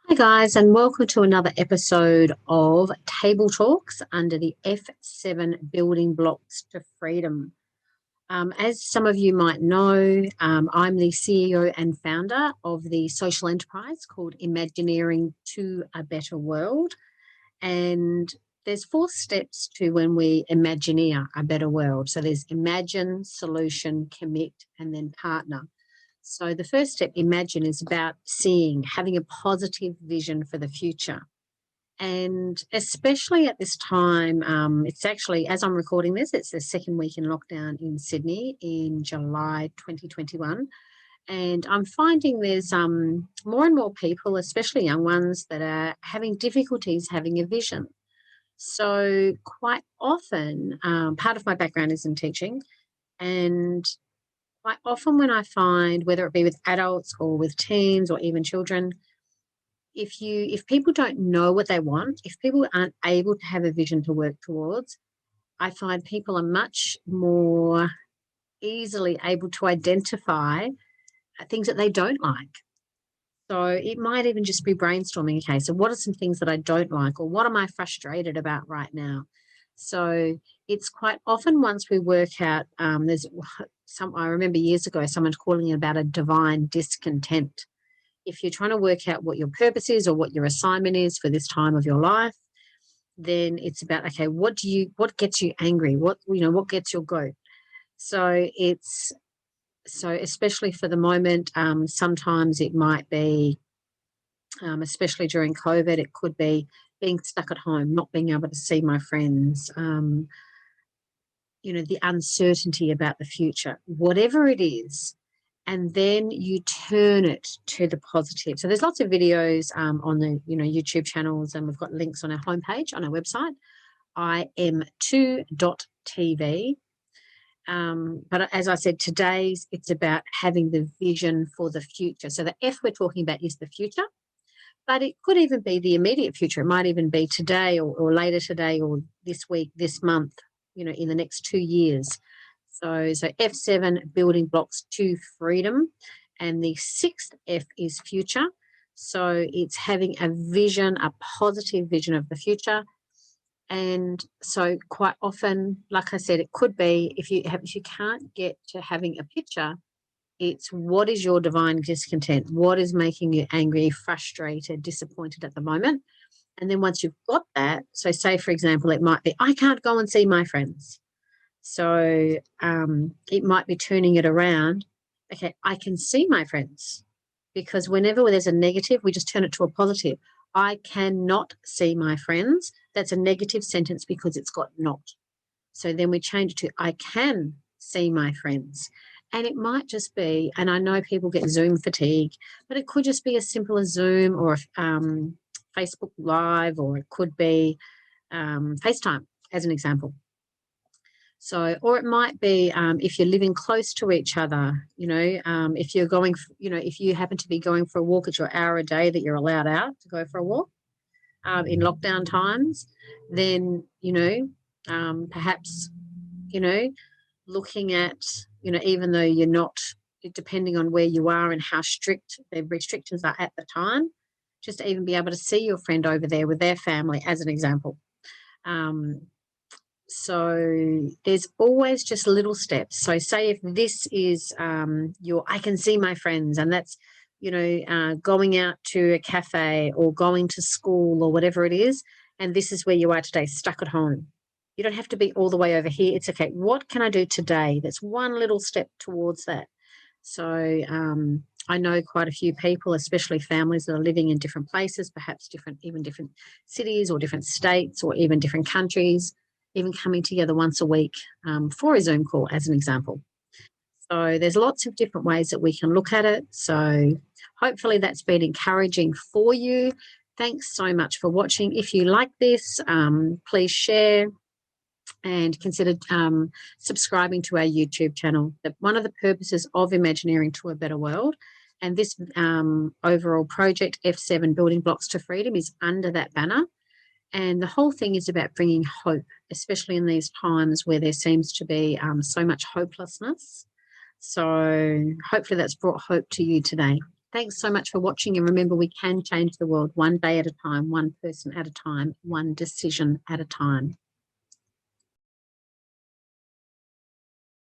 Hi, guys, and welcome to another episode of Table Talks under the F7 Building Blocks to Freedom. As some of you might know, I'm the CEO and founder of the social enterprise called Imagineering to a Better World. And there's 4 steps to when we imagineer a better world. So there's imagine, solution, commit, and then partner. So the first step, imagine, is about seeing, having a positive vision for the future. And especially at this time, it's actually, as I'm recording this, it's the second week in lockdown in Sydney in July 2021. And I'm finding there's more and more people, especially young ones, that are having difficulties having a vision. So quite often, part of my background is in teaching, and quite often when I find, whether it be with adults or with teens or even children, if people don't know what they want, if people aren't able to have a vision to work towards, I find people are much more easily able to identify things that they don't like. So it might even just be brainstorming. Okay, so what are some things that I don't like, or what am I frustrated about right now? So it's quite often once we work out, there's I remember years ago, someone calling it about a divine discontent. If you're trying to work out what your purpose is or what your assignment is for this time of your life, then it's about, okay, what gets you angry? What gets your goat? So especially for the moment, sometimes it might be, especially during COVID, it could be being stuck at home, not being able to see my friends, the uncertainty about the future, whatever it is. And then you turn it to the positive. So there's lots of videos on the YouTube channels, and we've got links on our homepage on our website, im2.tv. But as I said, it's about having the vision for the future. So the F we're talking about is the future, but it could even be the immediate future. It might even be today or later today or this week, this month, in the next 2 years. So F7, building blocks to freedom. And the 6th F is future. So it's having a vision, a positive vision of the future. And so quite often, like I said, it could be if you can't get to having a picture, it's what is your divine discontent? What is making you angry, frustrated, disappointed at the moment? And then once you've got that, so say, for example, it might be, I can't go and see my friends. So it might be turning it around. Okay, I can see my friends, because whenever there's a negative, we just turn it to a positive. I cannot see my friends. That's a negative sentence because it's got not. So then we change it to I can see my friends. And it might just be, and I know people get Zoom fatigue, but it could just be as simple as Zoom or Facebook Live, or it could be FaceTime as an example. So, or it might be if you're living close to each other, if you're going, if you happen to be going for a walk, it's your hour a day that you're allowed out to go for a walk in lockdown times, then, perhaps, looking at, even though you're not, depending on where you are and how strict the restrictions are at the time, just to even be able to see your friend over there with their family, as an example. So there's always just little steps. So say if this is I can see my friends, and that's, going out to a cafe or going to school or whatever it is, and this is where you are today, stuck at home. You don't have to be all the way over here. It's okay. What can I do today? That's one little step towards that. So I know quite a few people, especially families that are living in different places, perhaps even different cities or different states or even different countries, even coming together once a week for a Zoom call, as an example. So there's lots of different ways that we can look at it. So hopefully that's been encouraging for you. Thanks so much for watching. If you like this, please share and consider subscribing to our YouTube channel. One of the purposes of Imagineering to a Better World, and this overall project, F7 Building Blocks to Freedom, is under that banner. And the whole thing is about bringing hope, especially in these times where there seems to be so much hopelessness. So hopefully that's brought hope to you today. Thanks so much for watching. And remember, we can change the world one day at a time, one person at a time, one decision at a time.